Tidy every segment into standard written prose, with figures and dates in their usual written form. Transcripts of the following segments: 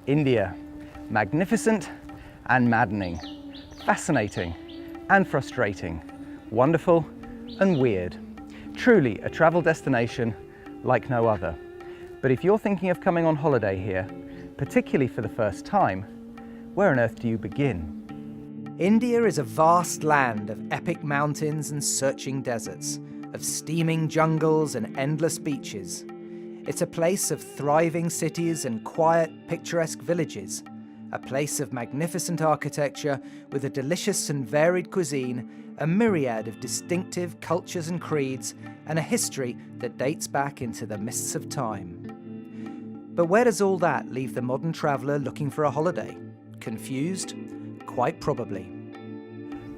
India. Magnificent and maddening. Fascinating and frustrating. Wonderful and weird. Truly a travel destination like no other. But if you're thinking of coming on holiday here, particularly for the first time, where on earth do you begin? India is a vast land of epic mountains and searching deserts, of steaming jungles and endless beaches. It's a place of thriving cities and quiet, picturesque villages, a place of magnificent architecture with a delicious and varied cuisine, a myriad of distinctive cultures and creeds, and a history that dates back into the mists of time. But where does all that leave the modern traveller looking for a holiday? Confused? Quite probably.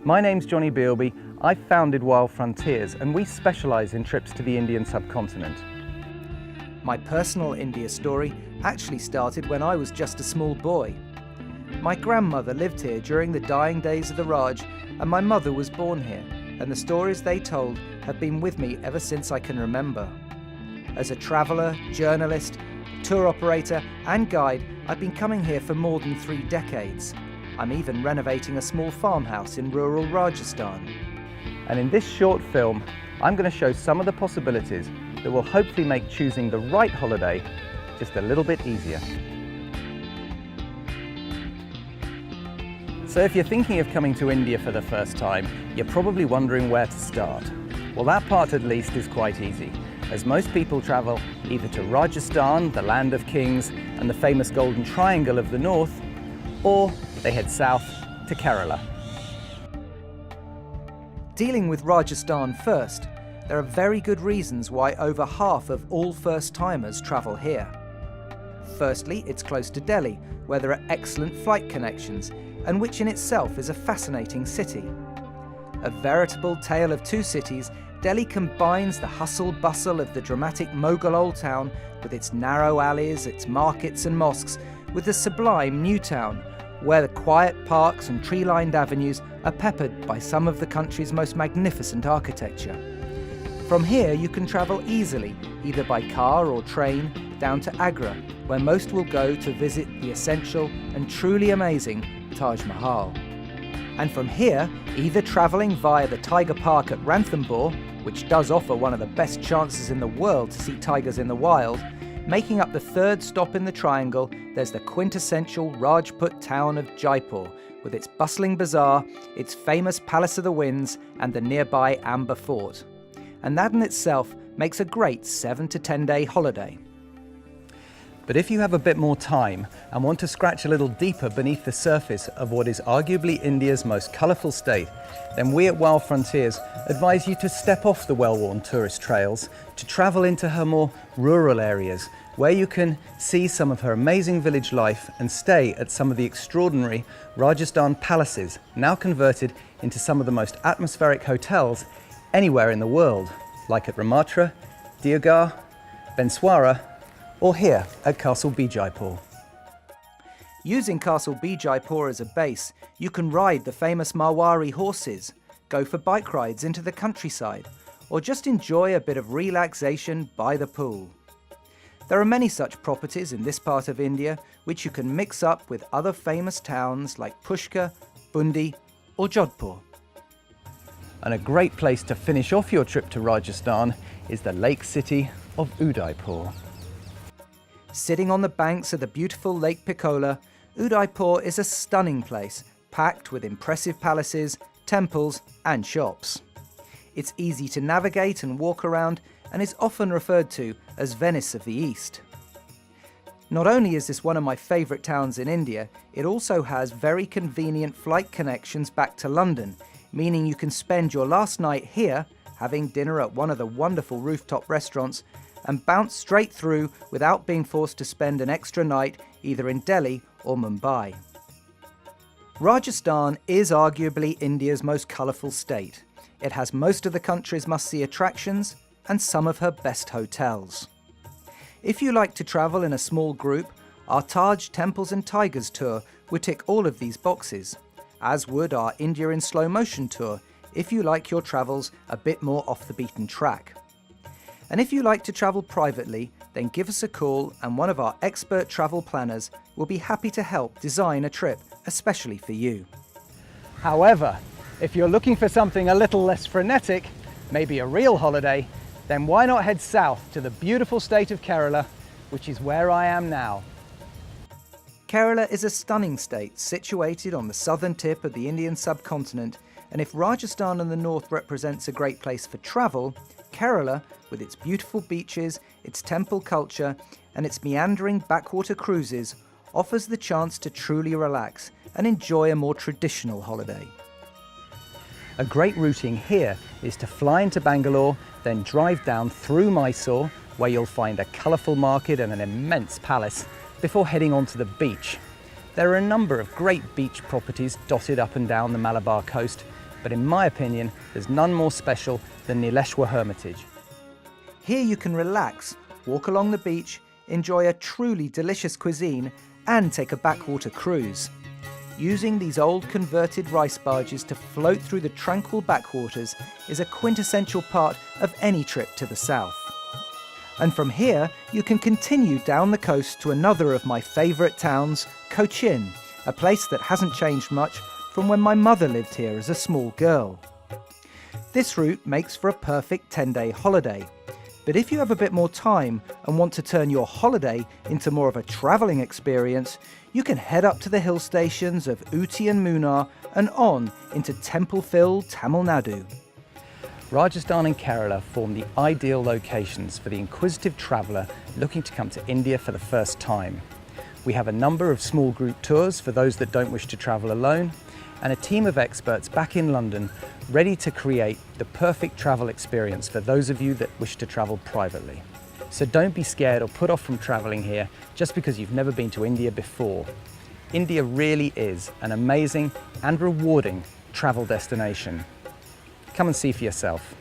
My name's Johnny Bealby. I founded Wild Frontiers and we specialise in trips to the Indian subcontinent. My personal India story actually started when I was just a small boy. My grandmother lived here during the dying days of the Raj, and my mother was born here, and the stories they told have been with me ever since I can remember. As a traveller, journalist, tour operator and guide, I've been coming here for more than 3 decades. I'm even renovating a small farmhouse in rural Rajasthan. And in this short film, I'm going to show some of the possibilities that will hopefully make choosing the right holiday just a little bit easier. So if you're thinking of coming to India for the first time, you're probably wondering where to start. Well, that part at least is quite easy, as most people travel either to Rajasthan, the land of kings, and the famous Golden Triangle of the north, or they head south to Kerala. Dealing with Rajasthan first, there are very good reasons why over half of all first-timers travel here. Firstly, it's close to Delhi, where there are excellent flight connections, and which in itself is a fascinating city. A veritable tale of two cities, Delhi combines the hustle-bustle of the dramatic Mughal Old Town with its narrow alleys, its markets and mosques, with the sublime New Town, where the quiet parks and tree-lined avenues are peppered by some of the country's most magnificent architecture. From here you can travel easily, either by car or train, down to Agra, where most will go to visit the essential and truly amazing Taj Mahal. And from here, either travelling via the Tiger Park at Ranthambore, which does offer one of the best chances in the world to see tigers in the wild, making up the third stop in the triangle, there's the quintessential Rajput town of Jaipur, with its bustling bazaar, its famous Palace of the Winds, and the nearby Amber Fort. And that in itself makes a great 7 to 10 day holiday. But if you have a bit more time and want to scratch a little deeper beneath the surface of what is arguably India's most colourful state, then we at Wild Frontiers advise you to step off the well-worn tourist trails to travel into her more rural areas, where you can see some of her amazing village life and stay at some of the extraordinary Rajasthan palaces, now converted into some of the most atmospheric hotels anywhere in the world, like at Ramatra, Deogarh, Banswara, or here at Castle Bijaipur. Using Castle Bijaipur as a base, you can ride the famous Marwari horses, go for bike rides into the countryside, or just enjoy a bit of relaxation by the pool. There are many such properties in this part of India which you can mix up with other famous towns like Pushkar, Bundi or Jodhpur. And a great place to finish off your trip to Rajasthan is the lake city of Udaipur. Sitting on the banks of the beautiful Lake Pichola, Udaipur is a stunning place, packed with impressive palaces, temples and shops. It's easy to navigate and walk around and is often referred to as Venice of the East. Not only is this one of my favourite towns in India, it also has very convenient flight connections back to London, meaning you can spend your last night here, having dinner at one of the wonderful rooftop restaurants, and bounce straight through without being forced to spend an extra night either in Delhi or Mumbai. Rajasthan is arguably India's most colourful state. It has most of the country's must-see attractions and some of her best hotels. If you like to travel in a small group, our Taj Temples and Tigers tour would tick all of these boxes, as would our India in Slow Motion tour if you like your travels a bit more off the beaten track. And if you like to travel privately, then give us a call and one of our expert travel planners will be happy to help design a trip especially for you. However, if you're looking for something a little less frenetic, maybe a real holiday, then why not head south to the beautiful state of Kerala, which is where I am now. Kerala is a stunning state situated on the southern tip of the Indian subcontinent, and if Rajasthan in the north represents a great place for travel, Kerala, with its beautiful beaches, its temple culture, and its meandering backwater cruises, offers the chance to truly relax and enjoy a more traditional holiday. A great routing here is to fly into Bangalore, then drive down through Mysore, where you'll find a colourful market and an immense palace, before heading onto the beach. There are a number of great beach properties dotted up and down the Malabar coast, but in my opinion, there's none more special than Nileshwar Hermitage. Here you can relax, walk along the beach, enjoy a truly delicious cuisine, and take a backwater cruise. Using these old converted rice barges to float through the tranquil backwaters is a quintessential part of any trip to the south. And from here, you can continue down the coast to another of my favourite towns, Cochin, a place that hasn't changed much from when my mother lived here as a small girl. This route makes for a perfect 10-day holiday. But if you have a bit more time and want to turn your holiday into more of a travelling experience, you can head up to the hill stations of Ooty and Munnar and on into temple-filled Tamil Nadu. Rajasthan and Kerala form the ideal locations for the inquisitive traveller looking to come to India for the first time. We have a number of small group tours for those that don't wish to travel alone, and a team of experts back in London ready to create the perfect travel experience for those of you that wish to travel privately. So don't be scared or put off from travelling here just because you've never been to India before. India really is an amazing and rewarding travel destination. Come and see for yourself.